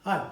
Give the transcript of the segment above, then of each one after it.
Hi,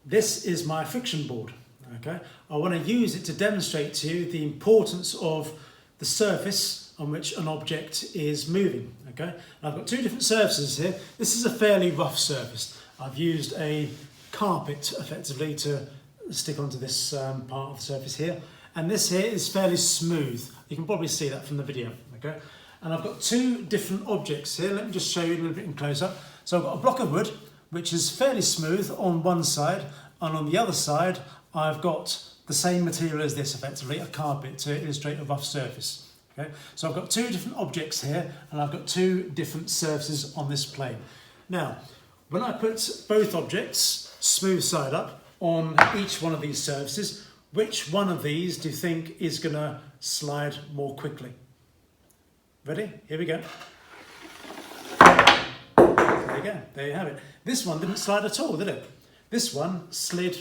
this is my friction board. Okay, I want to use it to demonstrate to you the importance of the surface on which an object is moving. Okay, I've got two different surfaces here. This is a fairly rough surface. I've used a carpet effectively to stick onto this part of the surface here, and this here is fairly smooth. You can probably see that from the video. Okay, and I've got two different objects here. Let me just show you a little bit in close up. So I've got a block of wood which is fairly smooth on one side, and on the other side I've got the same material as this, effectively a carpet, to illustrate a rough surface. Okay, so I've got two different objects here and I've got two different surfaces on this plane. Now, when I put both objects smooth side up on each one of these surfaces, which one of these do you think is going to slide more quickly? Ready? Here we go. There you go, there you have it. This one didn't slide at all, did it? This one slid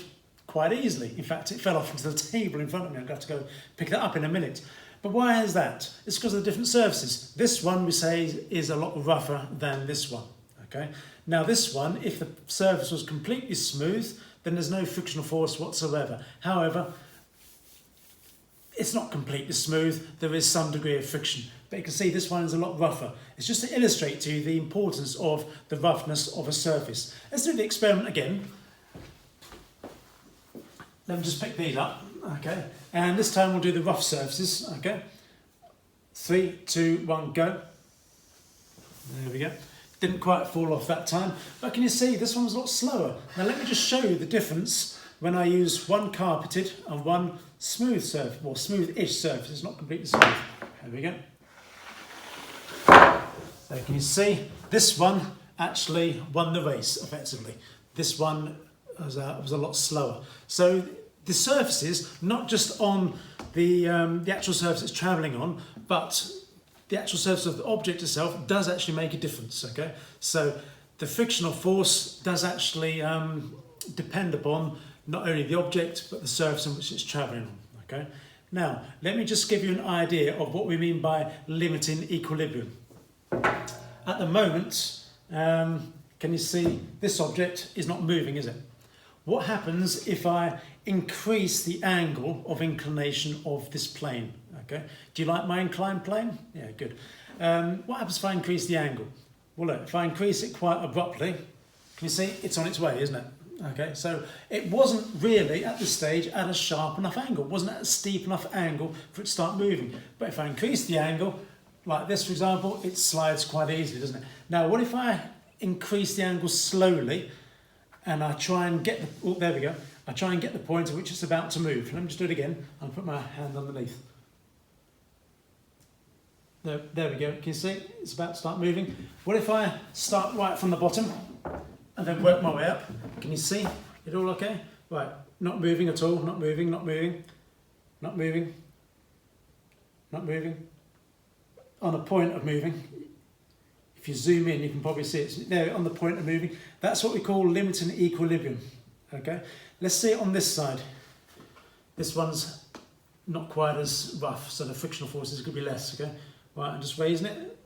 quite easily. In fact, it fell off into the table in front of me. I'm going to have to go pick that up in a minute. But why is that? It's because of the different surfaces. This one, we say, is a lot rougher than this one. Okay. Now this one, if the surface was completely smooth, then there's no frictional force whatsoever. However, it's not completely smooth. There is some degree of friction. But you can see this one is a lot rougher. It's just to illustrate to you the importance of the roughness of a surface. Let's do the experiment again. Let me just pick these up, okay? And this time we'll do the rough surfaces, okay? 3, 2, 1, go. There we go. Didn't quite fall off that time, but can you see this one was a lot slower? Now let me just show you the difference when I use one carpeted and one smooth surface, or smooth-ish surface. It's not completely smooth. There we go. So can you see this one actually won the race effectively. This one was a lot slower. So the surfaces, not just on the actual surface it's travelling on, but the actual surface of the object itself does actually make a difference. Okay, so the frictional force does actually depend upon not only the object but the surface on which it's travelling on. Okay, now let me just give you an idea of what we mean by limiting equilibrium. At the moment, can you see this object is not moving, is it? What happens if I increase the angle of inclination of this plane? Okay. Do you like my inclined plane? Yeah, good. What happens if I increase the angle? Well, look, if I increase it quite abruptly, can you see it's on its way, isn't it? Okay, so it wasn't really at this stage at a sharp enough angle. It wasn't at a steep enough angle for it to start moving. But if I increase the angle, like this, for example, it slides quite easily, doesn't it? Now, what if I increase the angle slowly and I try and get the, oh, there we go. I try and get the point at which it's about to move. Let me just do it again. I'll put my hand underneath. There we go. Can you see? It's about to start moving. What if I start right from the bottom and then work my way up? Can you see? It all okay? Right. Not moving at all. Not moving, not moving. Not moving. Not moving. On a point of moving. If you zoom in, you can probably see it's there on the point of moving. That's what we call limiting equilibrium. Okay, let's see it on this side. This one's not quite as rough, so the frictional forces could be less. Okay, right, I'm just raising it.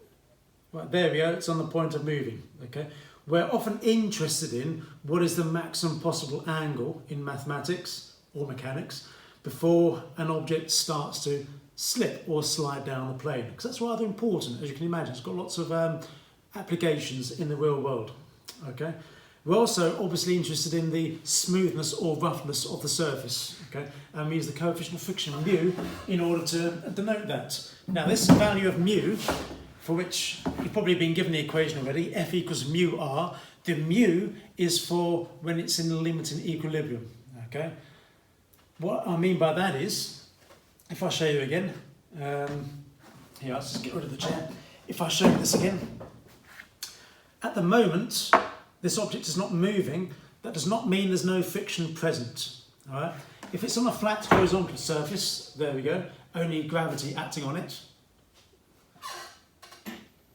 Right, there we go. It's on the point of moving. Okay, we're often interested in what is the maximum possible angle in mathematics or mechanics before an object starts to slip or slide down the plane, because that's rather important, as you can imagine. It's got lots of applications in the real world. Okay, we're also obviously interested in the smoothness or roughness of the surface. Okay, and we use the coefficient of friction mu in order to denote that. Now this value of mu, for which you've probably been given the equation already, F equals mu r. The mu is for when it's in the limiting equilibrium. Okay, what I mean by that is, if I show you again, here, let's just get rid of the chair. If I show you this again, at the moment, this object is not moving. That does not mean there's no friction present. All right? If it's on a flat horizontal surface, there we go, only gravity acting on it,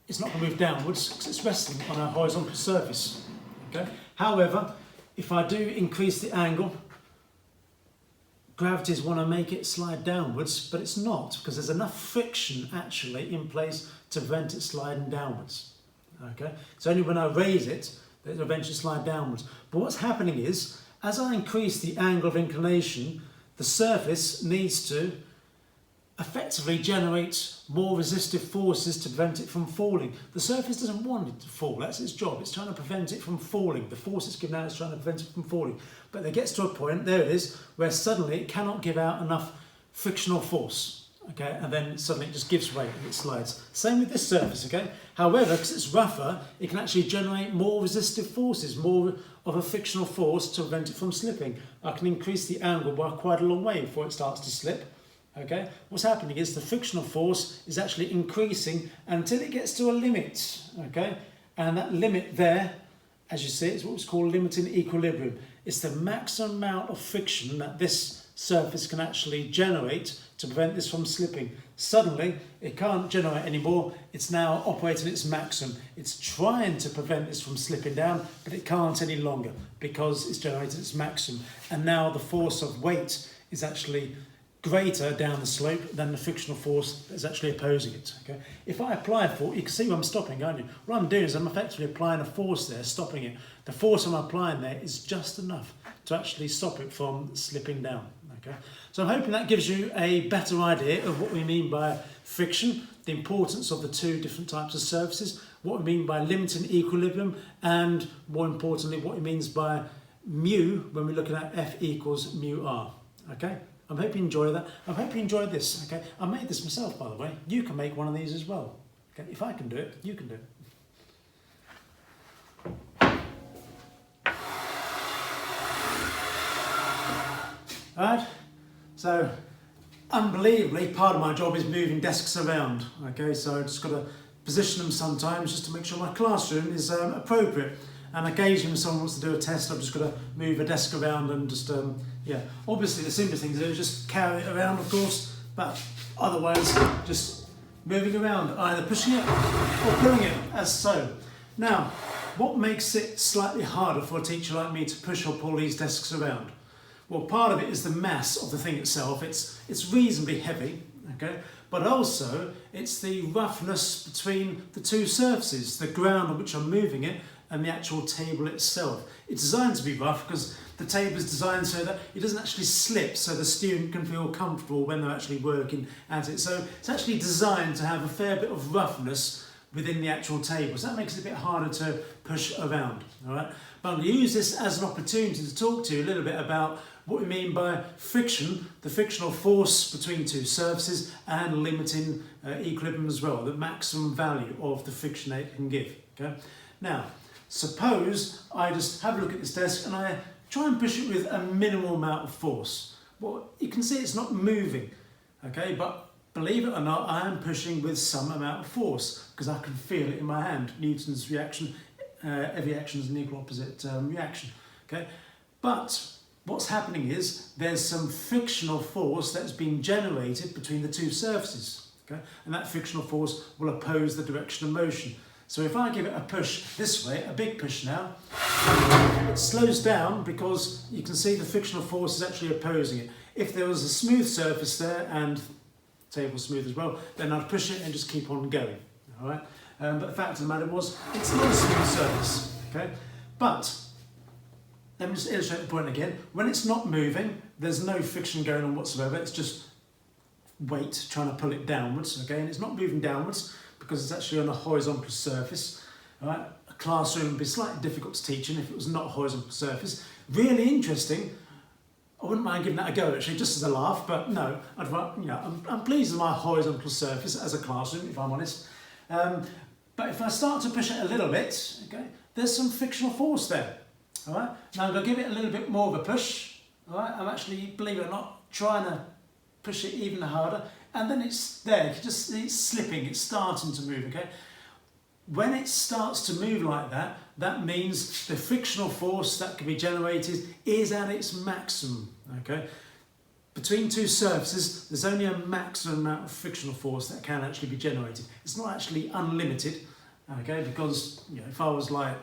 it's not going to move downwards because it's resting on a horizontal surface. Okay? However, if I do increase the angle, gravities want to make it slide downwards, but it's not, because there's enough friction actually in place to prevent it sliding downwards. Okay, it's only when I raise it that it'll eventually slide downwards. But what's happening is, as I increase the angle of inclination, the surface needs to effectively generate more resistive forces to prevent it from falling. The surface doesn't want it to fall, that's its job. It's trying to prevent it from falling. The force it's given out is trying to prevent it from falling. But it gets to a point, there it is, where suddenly it cannot give out enough frictional force. Okay, and then suddenly it just gives way and it slides. Same with this surface, okay? However, because it's rougher, it can actually generate more resistive forces, more of a frictional force to prevent it from slipping. I can increase the angle by quite a long way before it starts to slip. Okay, what's happening is the frictional force is actually increasing until it gets to a limit. Okay, and that limit there, as you see, is what's called limiting equilibrium. It's the maximum amount of friction that this surface can actually generate to prevent this from slipping. Suddenly, it can't generate anymore. It's now operating its maximum. It's trying to prevent this from slipping down, but it can't any longer because it's generated its maximum. And now the force of weight is actually greater down the slope than the frictional force that's actually opposing it. Okay? If I apply a force, you can see where I'm stopping, can't you? What I'm doing is I'm effectively applying a force there, stopping it. The force I'm applying there is just enough to actually stop it from slipping down. Okay? So I'm hoping that gives you a better idea of what we mean by friction, the importance of the two different types of surfaces, what we mean by limiting equilibrium, and more importantly, what it means by mu when we're looking at F equals mu r. Okay? I hope you enjoy that. I hope you enjoyed this. Okay, I made this myself, by the way. You can make one of these as well. Okay, if I can do it, you can do it. Alright, so unbelievably, part of my job is moving desks around. Okay, so I've just got to position them sometimes just to make sure my classroom is appropriate. And occasionally when someone wants to do a test, I've just got to move a desk around and just, yeah. Obviously the simplest thing to do is just carry it around, of course, but otherwise just moving around, either pushing it or pulling it, as so. Now, what makes it slightly harder for a teacher like me to push or pull these desks around? Well, part of it is the mass of the thing itself. It's reasonably heavy, okay? But also it's the roughness between the two surfaces, the ground on which I'm moving it and the actual table itself. It's designed to be rough because the table is designed so that it doesn't actually slip, so the student can feel comfortable when they're actually working at it. So it's actually designed to have a fair bit of roughness within the actual table. So that makes it a bit harder to push around, all right? But I'm going to use this as an opportunity to talk to you a little bit about what we mean by friction, the frictional force between two surfaces, and limiting equilibrium as well, the maximum value of the friction that it can give, okay? Now, suppose I just have a look at this desk and I try and push it with a minimal amount of force. Well, you can see it's not moving, okay? But believe it or not, I am pushing with some amount of force because I can feel it in my hand. Newton's reaction, every action is an equal opposite reaction, okay? But what's happening is there's some frictional force that's being generated between the two surfaces, okay? And that frictional force will oppose the direction of motion. So if I give it a push this way, a big push now, it slows down because you can see the frictional force is actually opposing it. If there was a smooth surface there and the table smooth as well, then I'd push it and just keep on going, all right? But the fact of the matter was, it's not a smooth surface, okay? But let me just illustrate the point again. When it's not moving, there's no friction going on whatsoever. It's just weight trying to pull it downwards, okay? And it's not moving downwards because it's actually on a horizontal surface. All right? A classroom would be slightly difficult to teach in if it was not a horizontal surface. Really interesting. I wouldn't mind giving that a go actually, just as a laugh, but no, I'm pleased with my horizontal surface as a classroom, if I'm honest. But if I start to push it a little bit, okay, there's some frictional force there. All right? Now I'm going to give it a little bit more of a push. All right? I'm actually, believe it or not, trying to push it even harder. And then it's there, it's slipping, it's starting to move, okay? When it starts to move like that, that means the frictional force that can be generated is at its maximum, okay? Between two surfaces, there's only a maximum amount of frictional force that can actually be generated. It's not actually unlimited, okay? Because, if I was like,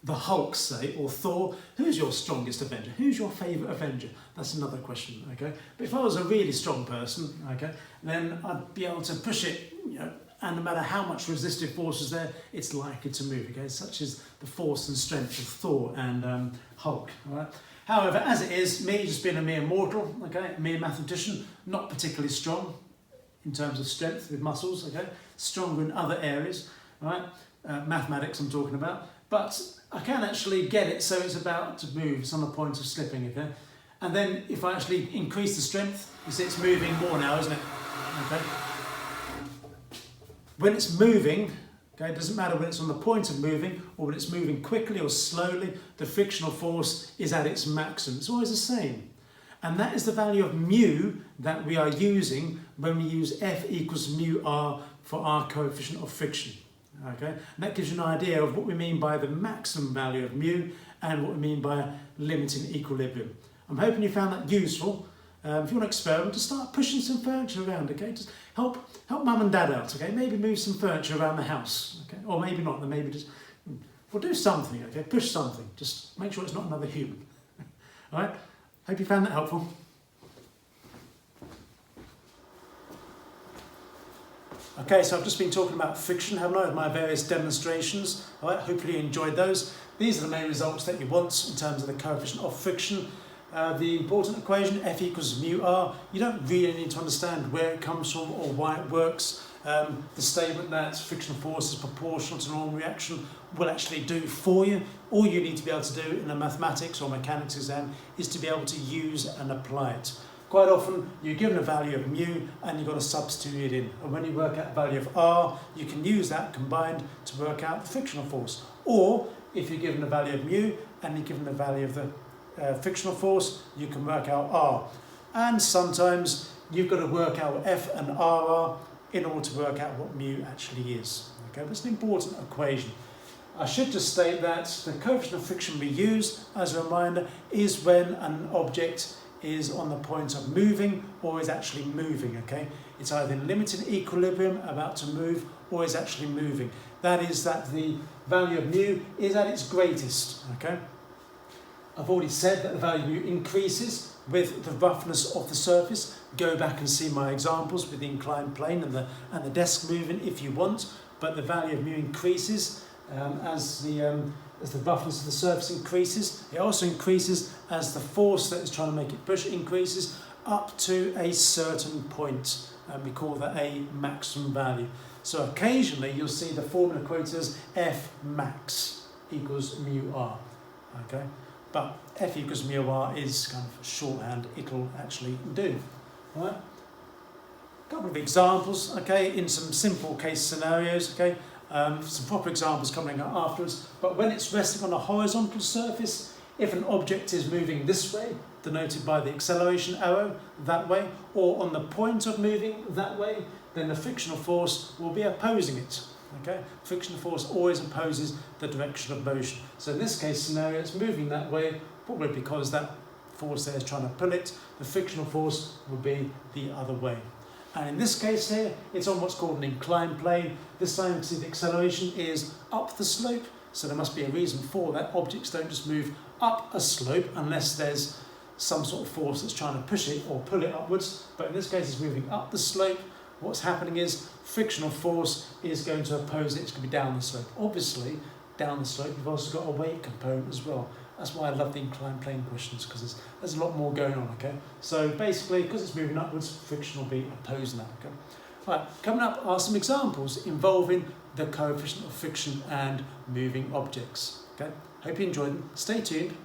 the Hulk, say, or Thor, who's your strongest Avenger? Who's your favourite Avenger? That's another question, okay? But if I was a really strong person, okay, then I'd be able to push it, and no matter how much resistive force is there, it's likely to move, okay? Such as the force and strength of Thor and Hulk, all right? However, as it is, me just being a mere mortal, okay, a mere mathematician, not particularly strong in terms of strength with muscles, okay, stronger in other areas, all right? Mathematics I'm talking about, but I can actually get it so it's about to move, it's on the point of slipping, okay? And then if I actually increase the strength, you see it's moving more now, isn't it? Okay. When it's moving, okay, it doesn't matter when it's on the point of moving or when it's moving quickly or slowly, the frictional force is at its maximum. It's always the same. And that is the value of mu that we are using when we use F equals mu r for our coefficient of friction. Okay? And that gives you an idea of what we mean by the maximum value of mu and what we mean by limiting equilibrium. I'm hoping you found that useful. If you want to experiment, just start pushing some furniture around, okay? Just help mum and dad out, okay? Maybe move some furniture around the house, okay? Or maybe not, then maybe just, well, do something, okay? Push something. Just make sure it's not another human. All right? Hope you found that helpful. Okay, so I've just been talking about friction, haven't I, with my various demonstrations. All right, hopefully you enjoyed those. These are the main results that you want in terms of the coefficient of friction. The important equation, F equals mu r, you don't really need to understand where it comes from or why it works. The statement that frictional force is proportional to normal reaction will actually do for you. All you need to be able to do in a mathematics or mechanics exam is to be able to use and apply it. Quite often you're given a value of mu and you've got to substitute it in. And when you work out the value of r, you can use that combined to work out the frictional force. Or if you're given a value of mu and you're given the value of the frictional force, you can work out r. And sometimes you've got to work out what F and R are in order to work out what mu actually is. Okay, but it's an important equation. I should just state that the coefficient of friction we use, as a reminder, is when an object is on the point of moving or is actually moving, okay? It's either in limited equilibrium, about to move, or is actually moving. That is that the value of mu is at its greatest, okay? I've already said that the value of mu increases with the roughness of the surface. Go back and see my examples with the inclined plane and the desk moving if you want, but the value of mu increases as the roughness of the surface increases. It also increases as the force that is trying to make it push increases up to a certain point, and we call that a maximum value. So occasionally you'll see the formula quoted as F max equals mu r, okay? But F equals mu r is kind of shorthand, it'll actually do. All right? A couple of examples, okay, in some simple case scenarios, okay, some proper examples coming up afterwards. But when it's resting on a horizontal surface, if an object is moving this way, denoted by the acceleration arrow, that way, or on the point of moving that way, then the frictional force will be opposing it. Okay? Frictional force always opposes the direction of motion. So in this case scenario, it's moving that way, probably because that force there is trying to pull it. The frictional force will be the other way. And in this case here, it's on what's called an inclined plane. This time you can see the acceleration is up the slope, so there must be a reason for that. Objects don't just move up a slope unless there's some sort of force that's trying to push it or pull it upwards. But in this case, it's moving up the slope. What's happening is frictional force is going to oppose it. It's going to be down the slope. Obviously, down the slope, you've also got a weight component as well. That's why I love the inclined plane questions, because there's a lot more going on, okay? So basically, because it's moving upwards, friction will be opposing that, okay? Right, coming up are some examples involving the coefficient of friction and moving objects, okay? Hope you enjoyed them. Stay tuned.